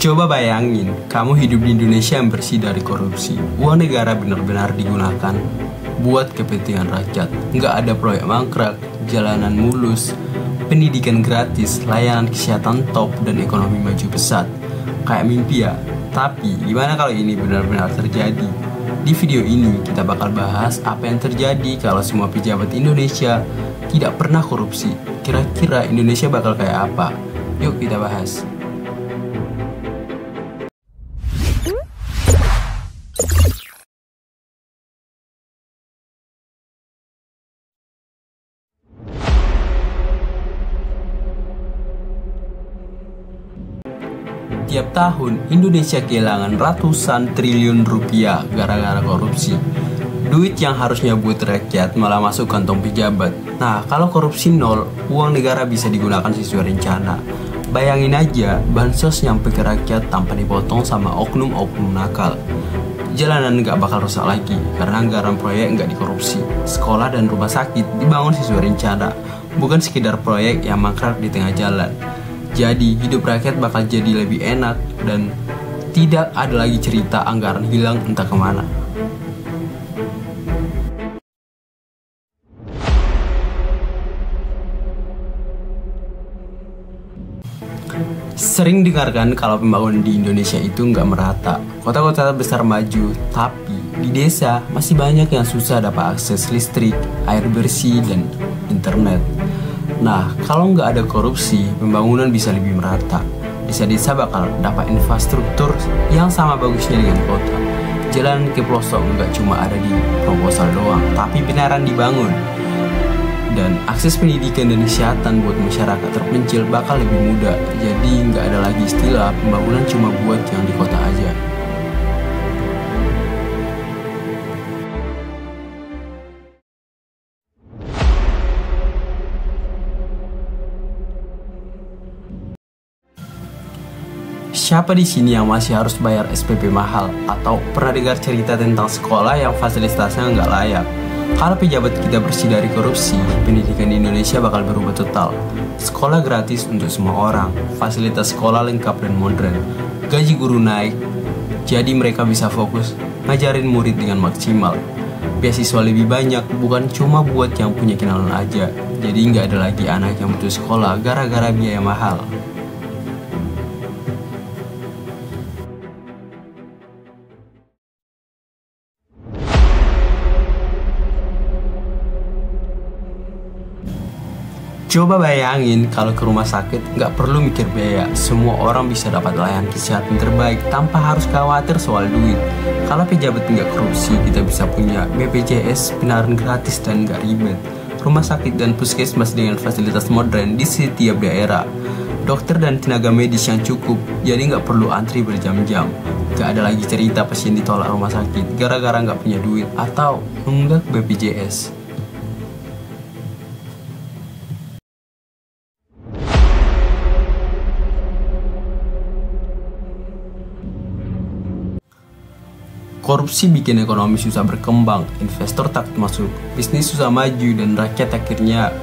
Coba bayangin, kamu hidup di Indonesia yang bersih dari korupsi. Uang negara benar-benar digunakan buat kepentingan rakyat. Nggak ada proyek mangkrak, jalanan mulus, pendidikan gratis, layanan kesehatan top, dan ekonomi maju pesat. Kayak mimpi ya. Tapi gimana kalau ini benar-benar terjadi? Di video ini kita bakal bahas apa yang terjadi kalau semua pejabat Indonesia tidak pernah korupsi. Kira-kira Indonesia bakal kayak apa? Yuk kita bahas. Tiap tahun, Indonesia kehilangan ratusan triliun rupiah gara-gara korupsi. Duit yang harusnya buat rakyat malah masuk kantong pejabat. Nah, kalau korupsi nol, uang negara bisa digunakan sesuai rencana. Bayangin aja, bansos nyampe ke rakyat tanpa dipotong sama oknum-oknum nakal. Jalanan nggak bakal rusak lagi, karena anggaran proyek nggak dikorupsi. Sekolah dan rumah sakit dibangun sesuai rencana, bukan sekedar proyek yang mangkrak di tengah jalan. Jadi, hidup rakyat bakal jadi lebih enak dan tidak ada lagi cerita anggaran hilang entah kemana. Sering dengarkan kalau pembangunan di Indonesia itu nggak merata. Kota-kota besar maju, tapi di desa masih banyak yang susah dapat akses listrik, air bersih, dan internet. Nah, kalau nggak ada korupsi, pembangunan bisa lebih merata. Desa-desa bakal dapat infrastruktur yang sama bagusnya dengan kota. Jalan ke pelosok nggak cuma ada di proposal doang, tapi beneran dibangun. Dan akses pendidikan dan kesehatan buat masyarakat terpencil bakal lebih mudah. Jadi nggak ada lagi istilah pembangunan cuma buat yang di kota aja. Siapa di sini yang masih harus bayar SPP mahal atau pernah dengar cerita tentang sekolah yang fasilitasnya nggak layak? Kalau pejabat kita bersih dari korupsi, pendidikan di Indonesia bakal berubah total. Sekolah gratis untuk semua orang, fasilitas sekolah lengkap dan modern, gaji guru naik, jadi mereka bisa fokus ngajarin murid dengan maksimal. Beasiswa lebih banyak, bukan cuma buat yang punya kenalan aja. Jadi nggak ada lagi anak yang butuh sekolah gara-gara biaya mahal. Coba bayangin kalau ke rumah sakit nggak perlu mikir biaya, semua orang bisa dapat layanan kesehatan terbaik tanpa harus khawatir soal duit. Kalau pejabat nggak korupsi, kita bisa punya BPJS beneran gratis dan nggak ribet. Rumah sakit dan puskesmas dengan fasilitas modern di setiap daerah. Dokter dan tenaga medis yang cukup, jadi nggak perlu antri berjam-jam. Nggak ada lagi cerita pasien ditolak rumah sakit gara-gara nggak punya duit atau nunggak BPJS. Korupsi bikin ekonomi susah berkembang, investor takut masuk, bisnis susah maju, dan rakyat akhirnya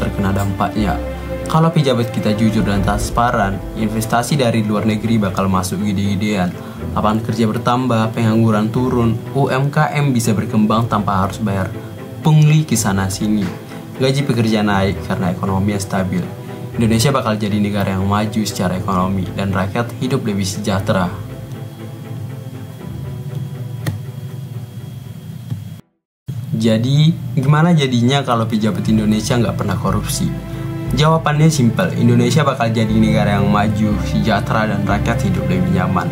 terkena dampaknya. Kalau pejabat kita jujur dan transparan, investasi dari luar negeri bakal masuk gede-gedean, lapangan kerja bertambah, pengangguran turun, UMKM bisa berkembang tanpa harus bayar pungli ke sana-sini. Gaji pekerja naik karena ekonomi yang stabil. Indonesia bakal jadi negara yang maju secara ekonomi, dan rakyat hidup lebih sejahtera. Jadi, gimana jadinya kalau pejabat Indonesia nggak pernah korupsi? Jawabannya simpel, Indonesia bakal jadi negara yang maju, sejahtera, dan rakyat hidup lebih nyaman.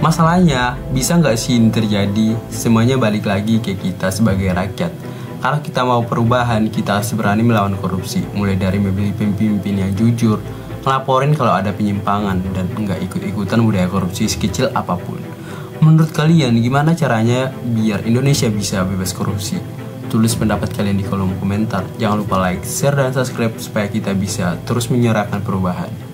Masalahnya, bisa nggak sih ini terjadi? Semuanya balik lagi ke kita sebagai rakyat. Kalau kita mau perubahan, kita harus berani melawan korupsi, mulai dari memilih pemimpin yang jujur, ngelaporin kalau ada penyimpangan, dan nggak ikut-ikutan budaya korupsi sekecil apapun. Menurut kalian, gimana caranya biar Indonesia bisa bebas korupsi? Tulis pendapat kalian di kolom komentar. Jangan lupa like, share, dan subscribe supaya kita bisa terus menyuarakan perubahan.